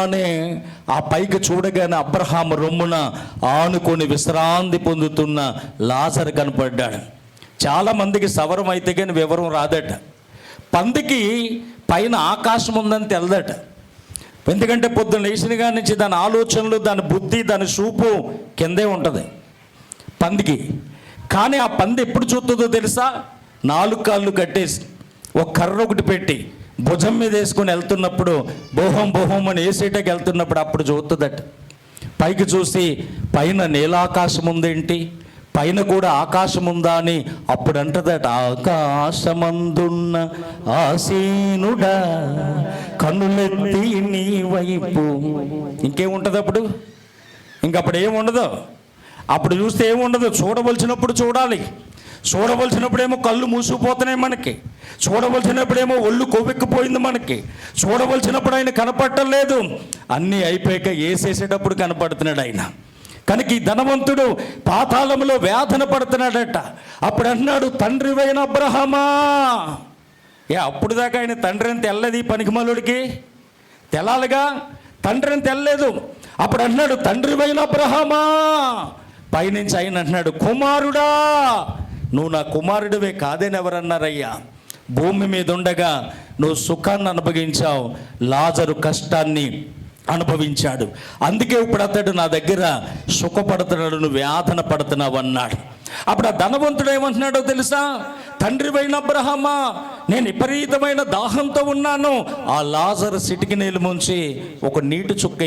చూడగానే ఆ పైకి చూడగానే అబ్రహాము రొమ్మున ఆనుకొని విశ్రాంతి పొందుతున్న లాజరు కనపడ్డాడు. చాలామందికి సవరం అయితే కానీ వివరం రాదట. పందికి పైన ఆకాశం ఉందని తెలదట. ఎందుకంటే పొద్దున్న లేచిన కాడి నుంచి దాని ఆలోచనలు, దాని బుద్ధి, దాని చూపు కిందే ఉంటుంది పందికి. కానీ ఆ పంది ఎప్పుడు చూస్తుందో తెలుసా? 4 కాళ్ళు కట్టేసి ఒక కర్ర ఒకటి పెట్టి భుజం మీద వేసుకొని వెళ్తున్నప్పుడు, బోహం బోహం అని వేసేటకి వెళ్తున్నప్పుడు అప్పుడు చూస్తుందట. పైకి చూసి పైన నీలాకాశం ఉందేంటి, పైన కూడా ఆకాశం ఉందా అని అప్పుడు అంటదట, ఆకాశమందున్న ఆసీనుడా కన్నులెత్తి నీ వైపు. ఇంకేముంటుంది అప్పుడు? ఇంకప్పుడు ఏముండదు. అప్పుడు చూస్తే ఏముండదు. చూడవలసినప్పుడు చూడాలి. చూడవలసినప్పుడేమో కళ్ళు మూసుకుపోతున్నాయి మనకి. చూడవలసినప్పుడేమో ఒళ్ళు కొవ్వెక్కిపోయింది మనకి. చూడవలసినప్పుడు ఆయన కనపడలేదు. అన్నీ అయిపోయాక వేసేసేటప్పుడు కనపడుతున్నాడు ఆయన. కనుక ఈ ధనవంతుడు పాతాళంలో వేదన పడుతున్నాడట. అప్పుడు అన్నాడు, తండ్రివైన అబ్రహామా. అప్పుడు దాకా ఆయన తండ్రి అని తెల్లది పనికిమాలుడికి తెలాలిగా. తండ్రి అని తెల్లలేదు. అప్పుడు అన్నాడు, తండ్రివైన అబ్రహామా. పైనుంచి ఆయన అంటున్నాడు, కుమారుడా, నువ్వు నా కుమారుడివే కాదని ఎవరన్నారయ్యా? భూమి మీద ఉండగా నువ్వు సుఖాన్ని అనుభవించావు, లాజరు కష్టాన్ని అనుభవించాడు. అందుకే ఇప్పుడు అతడు నా దగ్గర సుఖపడుతున్నాడు, నువ్వు వేదన పడుతున్నావు అన్నాడు. అప్పుడు ఆ ధనవంతుడు ఏమంటున్నాడో తెలుసా? తండ్రివైన అబ్రహామా, నేను విపరీతమైన దాహంతో ఉన్నాను. ఆ లాజరు సిటికి నీళ్ళు ముంచి ఒక నీటి చుక్క